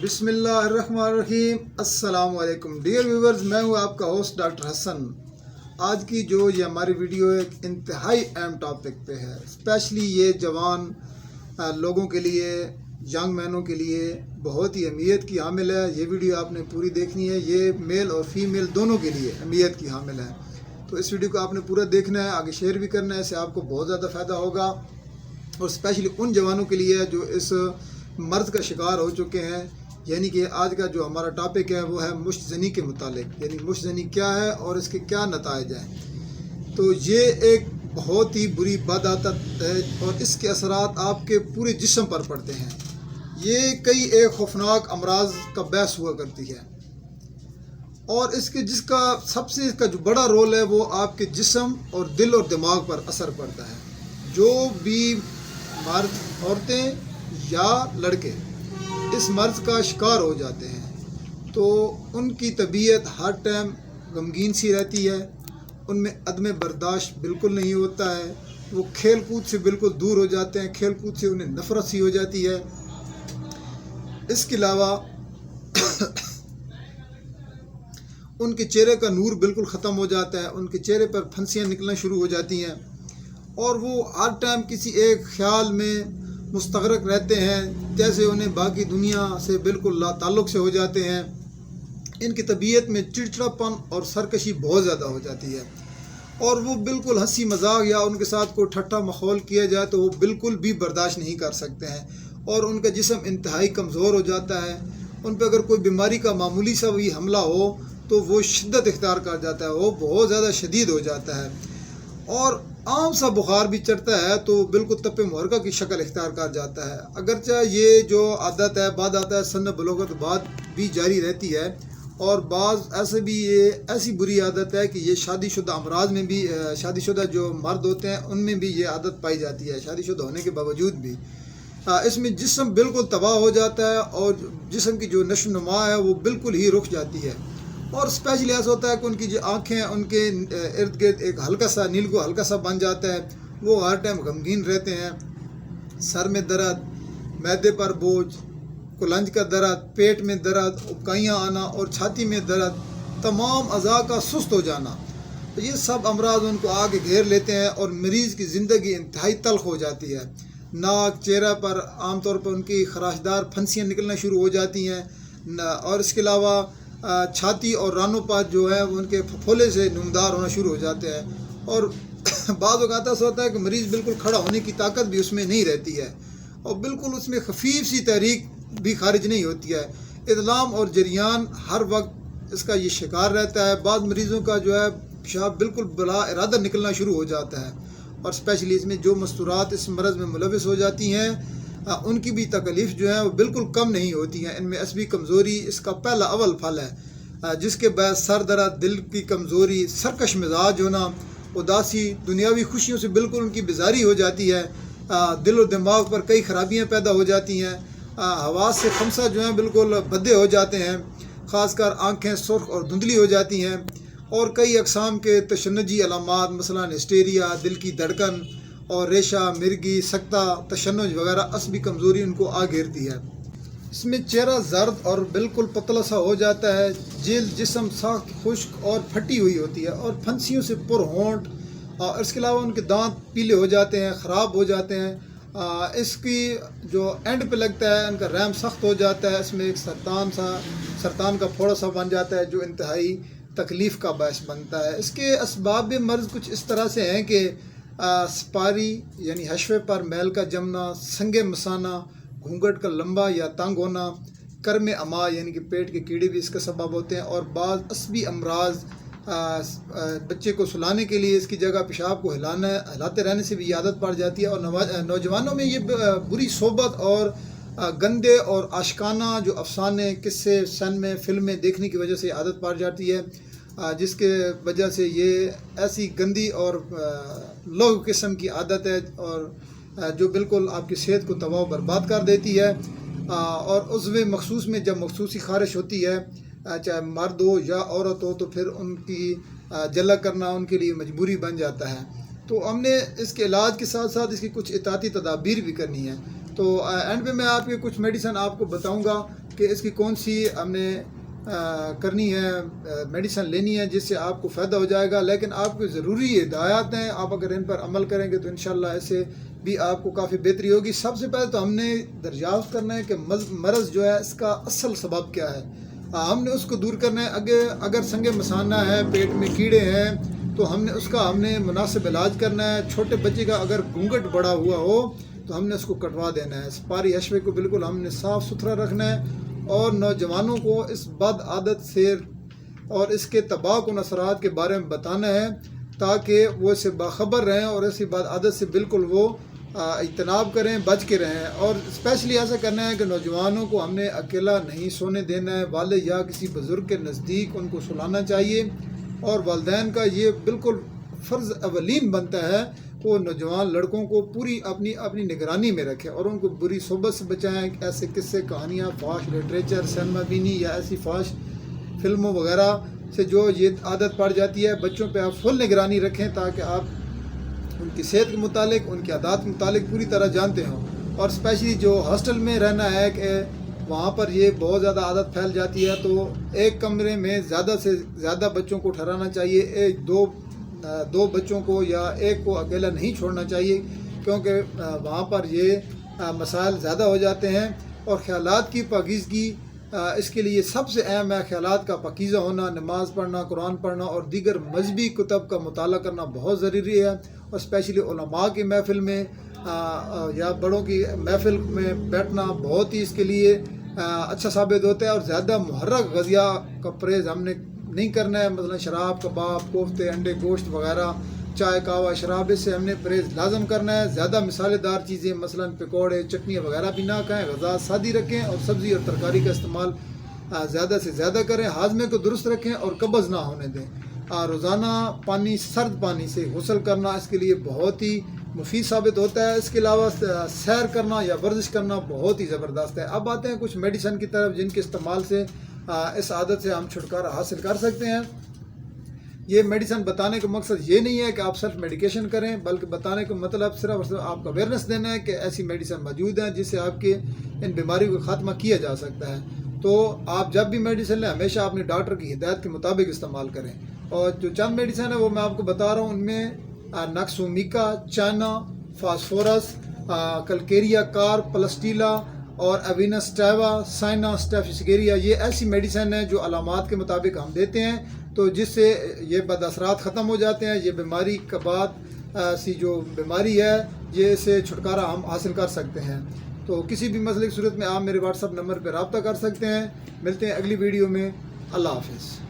بسم اللہ الرحمن الرحیم۔ السلام علیکم ڈیئر ویورز، میں ہوں آپ کا ہوسٹ ڈاکٹر حسن۔ آج کی جو یہ ہماری ویڈیو ایک انتہائی اہم ٹاپک پہ ہے، اسپیشلی یہ جوان لوگوں کے لیے، ینگ مینوں کے لیے بہت ہی اہمیت کی حامل ہے۔ یہ ویڈیو آپ نے پوری دیکھنی ہے، یہ میل اور فیمیل دونوں کے لیے اہمیت کی حامل ہے، تو اس ویڈیو کو آپ نے پورا دیکھنا ہے، آگے شیئر بھی کرنا ہے، اس سے آپ کو بہت زیادہ فائدہ ہوگا، اور اسپیشلی ان جوانوں کے لیے جو اس مرض کا شکار ہو چکے ہیں۔ یعنی کہ آج کا جو ہمارا ٹاپک ہے وہ ہے مشت زنی کے متعلق، یعنی مشت زنی کیا ہے اور اس کے کیا نتائج ہیں۔ تو یہ ایک بہت ہی بری بد عادت ہے اور اس کے اثرات آپ کے پورے جسم پر پڑتے ہیں۔ یہ کئی ایک خوفناک امراض کا باعث ہوا کرتی ہے، اور جس کا سب سے اس کا جو بڑا رول ہے وہ آپ کے جسم اور دل اور دماغ پر اثر پڑتا ہے۔ جو بھی مرد، عورتیں یا لڑکے اس مرض کا شکار ہو جاتے ہیں تو ان کی طبیعت ہر ٹائم غمگین سی رہتی ہے، ان میں عدم برداشت بالکل نہیں ہوتا ہے، وہ کھیل کود سے بالکل دور ہو جاتے ہیں، کھیل کود سے انہیں نفرت سی ہو جاتی ہے۔ اس کے علاوہ ان کے چہرے کا نور بالکل ختم ہو جاتا ہے، ان کے چہرے پر پھنسیاں نکلنا شروع ہو جاتی ہیں، اور وہ ہر ٹائم کسی ایک خیال میں مستغرق رہتے ہیں، جیسے انہیں باقی دنیا سے بالکل لا تعلق سے ہو جاتے ہیں۔ ان کی طبیعت میں چڑچڑاپن اور سرکشی بہت زیادہ ہو جاتی ہے، اور وہ بالکل ہنسی مذاق یا ان کے ساتھ کوئی ٹھٹا مخول کیا جائے تو وہ بالکل بھی برداشت نہیں کر سکتے ہیں، اور ان کا جسم انتہائی کمزور ہو جاتا ہے۔ ان پہ اگر کوئی بیماری کا معمولی سا بھی حملہ ہو تو وہ شدت اختیار کر جاتا ہے، وہ بہت زیادہ شدید ہو جاتا ہے، اور عام سا بخار بھی چڑھتا ہے تو بالکل تپ محرکہ کی شکل اختیار کر جاتا ہے۔ اگرچہ یہ جو عادت ہے بعد آتا ہے سن بلوغت بعد بھی جاری رہتی ہے، اور بعض ایسی بری عادت ہے کہ یہ شادی شدہ امراض میں بھی، شادی شدہ جو مرد ہوتے ہیں ان میں بھی یہ عادت پائی جاتی ہے، شادی شدہ ہونے کے باوجود بھی۔ اس میں جسم بالکل تباہ ہو جاتا ہے، اور جسم کی جو نشو و نما ہے وہ بالکل ہی رک جاتی ہے، اور اسپیشلی ایسا ہوتا ہے کہ ان کی جو آنکھیں ان کے ارد گرد ایک ہلکا سا نیلگو ہلکا سا بن جاتا ہے، وہ ہر ٹائم غمگین رہتے ہیں۔ سر میں درد، معدے پر بوجھ، کلنج کا درد، پیٹ میں درد، اکائیاں آنا اور چھاتی میں درد، تمام اعضاء کا سست ہو جانا، تو یہ سب امراض ان کو آگے گھیر لیتے ہیں، اور مریض کی زندگی انتہائی تلخ ہو جاتی ہے۔ ناک، چہرہ پر عام طور پر ان کی خراشدار پھنسیاں نکلنا شروع ہو جاتی ہیں، اور اس کے علاوہ چھاتی اور رانوں پر جو ہے ان کے پھپھولے سے نمودار ہونا شروع ہو جاتے ہیں، اور بعض اوقات ایسا ہوتا ہے کہ مریض بالکل کھڑا ہونے کی طاقت بھی اس میں نہیں رہتی ہے، اور بالکل اس میں خفیف سی تحریک بھی خارج نہیں ہوتی ہے۔ اضلام اور جریان ہر وقت اس کا یہ شکار رہتا ہے۔ بعض مریضوں کا جو ہے پیشاب بالکل بلا ارادہ نکلنا شروع ہو جاتا ہے، اور اسپیشلی اس میں جو مستورات اس مرض میں ملوث ہو جاتی ہیں ان کی بھی تکلیف جو ہے وہ بالکل کم نہیں ہوتی ہیں۔ ان میں عصبی کمزوری اس کا پہلا اول پھل ہے، جس کے بعد سر درد، دل کی کمزوری، سرکش مزاج ہونا، اداسی، دنیاوی خوشیوں سے بالکل ان کی بیزاری ہو جاتی ہے، دل و دماغ پر کئی خرابیاں پیدا ہو جاتی ہیں، حواس سے خمسہ جو ہیں بالکل بھدے ہو جاتے ہیں، خاص کر آنکھیں سرخ اور دھندلی ہو جاتی ہیں، اور کئی اقسام کے تشنجی علامات مثلا ہسٹیریا، دل کی دھڑکن اور ریشہ، مرگی، سکتہ، تشنج وغیرہ عصبی کمزوری ان کو آ گھیرتی ہے۔ اس میں چہرہ زرد اور بالکل پتلا سا ہو جاتا ہے، جلد جسم سخت خشک اور پھٹی ہوئی ہوتی ہے، اور پھنسیوں سے پر ہونٹ، اور اس کے علاوہ ان کے دانت پیلے ہو جاتے ہیں، خراب ہو جاتے ہیں۔ اس کی جو اینڈ پہ لگتا ہے ان کا رحم سخت ہو جاتا ہے، اس میں ایک سرطان کا پھوڑا سا بن جاتا ہے جو انتہائی تکلیف کا باعث بنتا ہے۔ اس کے اسباب مرض کچھ اس طرح سے ہیں کہ سپاری یعنی حشوے پر میل کا جمنا، سنگ مثانہ، گھونگھٹ کا لمبا یا تنگ ہونا، کرم اما یعنی کہ پیٹ کے کیڑے بھی اس کا سبب ہوتے ہیں، اور بعض عصبی امراض، بچے کو سلانے کے لیے اس کی جگہ پیشاب کو ہلاتے رہنے سے بھی عادت پڑ جاتی ہے، اور نوجوانوں میں یہ بری صحبت اور گندے اور عاشقانہ جو افسانے، قصے سن میں فلمیں دیکھنے کی وجہ سے عادت پڑ جاتی ہے، جس کے وجہ سے یہ ایسی گندی اور لو قسم کی عادت ہے، اور جو بالکل آپ کی صحت کو تباہ و برباد کر دیتی ہے، اور عضو مخصوص میں جب مخصوصی خارش ہوتی ہے، چاہے مرد ہو یا عورت ہو، تو پھر ان کی جلا کرنا ان کے لیے مجبوری بن جاتا ہے۔ تو ہم نے اس کے علاج کے ساتھ ساتھ اس کی کچھ احتیاطی تدابیر بھی کرنی ہے۔ تو اینڈ پہ میں آپ کے کچھ میڈیسن آپ کو بتاؤں گا کہ اس کی کون سی ہم نے کرنی ہے، میڈیسن لینی ہے جس سے آپ کو فائدہ ہو جائے گا، لیکن آپ کو ضروری ہدایات ہیں، آپ اگر ان پر عمل کریں گے تو انشاءاللہ ایسے بھی آپ کو کافی بہتری ہوگی۔ سب سے پہلے تو ہم نے دریافت کرنا ہے کہ مرض جو ہے اس کا اصل سبب کیا ہے، ہم نے اس کو دور کرنا ہے۔ اگر سنگ مثانہ ہے، پیٹ میں کیڑے ہیں، تو ہم نے مناسب علاج کرنا ہے۔ چھوٹے بچے کا اگر گھونگھٹ بڑا ہوا ہو تو ہم نے اس کو کٹوا دینا ہے۔ سپاری حشوے کو بالکل ہم نے صاف ستھرا رکھنا ہے، اور نوجوانوں کو اس بد عادت سے اور اس کے تباہ کن اثرات کے بارے میں بتانا ہے تاکہ وہ اسے باخبر رہیں اور اسی بد عادت سے بالکل وہ اجتناب کریں، بچ کے رہیں۔ اور اسپیشلی ایسا کرنا ہے کہ نوجوانوں کو ہم نے اکیلا نہیں سونے دینا ہے، والد یا کسی بزرگ کے نزدیک ان کو سلانا چاہیے، اور والدین کا یہ بالکل فرض اولین بنتا ہے وہ نوجوان لڑکوں کو پوری اپنی نگرانی میں رکھیں اور ان کو بری صحبت سے بچائیں۔ ایسے قصے، کہانیاں، فحش لٹریچر، سینما بینی یا ایسی فحش فلموں وغیرہ سے جو یہ عادت پڑ جاتی ہے، بچوں پہ آپ فل نگرانی رکھیں تاکہ آپ ان کی صحت کے متعلق، ان کی عادات کے متعلق پوری طرح جانتے ہوں۔ اور اسپیشلی جو ہاسٹل میں رہنا ہے کہ وہاں پر یہ بہت زیادہ عادت پھیل جاتی ہے، تو ایک کمرے میں زیادہ سے زیادہ بچوں کو ٹھہرانا چاہیے، دو بچوں کو یا ایک کو اکیلا نہیں چھوڑنا چاہیے، کیونکہ وہاں پر یہ مسائل زیادہ ہو جاتے ہیں۔ اور خیالات کی پاکیزگی، اس کے لیے سب سے اہم ہے خیالات کا پاکیزہ ہونا، نماز پڑھنا، قرآن پڑھنا اور دیگر مذہبی کتب کا مطالعہ کرنا بہت ضروری ہے۔ اور اسپیشلی علماء کی محفل میں یا بڑوں کی محفل میں بیٹھنا بہت ہی اس کے لیے اچھا ثابت ہوتا ہے۔ اور زیادہ محرک غذا کا پرہیز ہم نے نہیں کرنا ہے، مثلا شراب، کباب، کوفتے، انڈے، گوشت وغیرہ، چائے، قہوہ، شراب، اس سے ہم نے پرہیز لازم کرنا ہے۔ زیادہ مسالے دار چیزیں مثلا پکوڑے، چٹنیاں وغیرہ بھی نہ کھائیں، غذا سادی رکھیں اور سبزی اور ترکاری کا استعمال زیادہ سے زیادہ کریں، ہاضمے کو درست رکھیں اور قبض نہ ہونے دیں۔ روزانہ سرد پانی سے غسل کرنا اس کے لیے بہت ہی مفید ثابت ہوتا ہے۔ اس کے علاوہ سیر کرنا یا ورزش کرنا بہت ہی زبردست ہے۔ اب آتے ہیں کچھ میڈیسن کی طرف جن کے استعمال سے اس عادت سے ہم چھٹکارا حاصل کر سکتے ہیں۔ یہ میڈیسن بتانے کا مقصد یہ نہیں ہے کہ آپ سیلف میڈیکیشن کریں، بلکہ بتانے کا مطلب صرف آپ کو اویئرنیس دینا ہے کہ ایسی میڈیسن موجود ہیں جس سے آپ کے ان بیماریوں کا خاتمہ کیا جا سکتا ہے۔ تو آپ جب بھی میڈیسن لیں ہمیشہ اپنے ڈاکٹر کی ہدایت کے مطابق استعمال کریں۔ اور جو چند میڈیسن ہے وہ میں آپ کو بتا رہا ہوں، ان میں نکسومیکا، چائنا، فاسفورس، کلکیریا کار، پلسٹیلا اور اوینس ٹیوا، سائنا اسٹیفسگیریا، یہ ایسی میڈیسن ہیں جو علامات کے مطابق ہم دیتے ہیں، تو جس سے یہ بد اثرات ختم ہو جاتے ہیں۔ یہ بیماری کا بعد سی جو بیماری ہے یہ سے چھٹکارا ہم حاصل کر سکتے ہیں۔ تو کسی بھی مسئلے کی صورت میں آپ میرے واٹس ایپ نمبر پہ رابطہ کر سکتے ہیں۔ ملتے ہیں اگلی ویڈیو میں۔ اللہ حافظ۔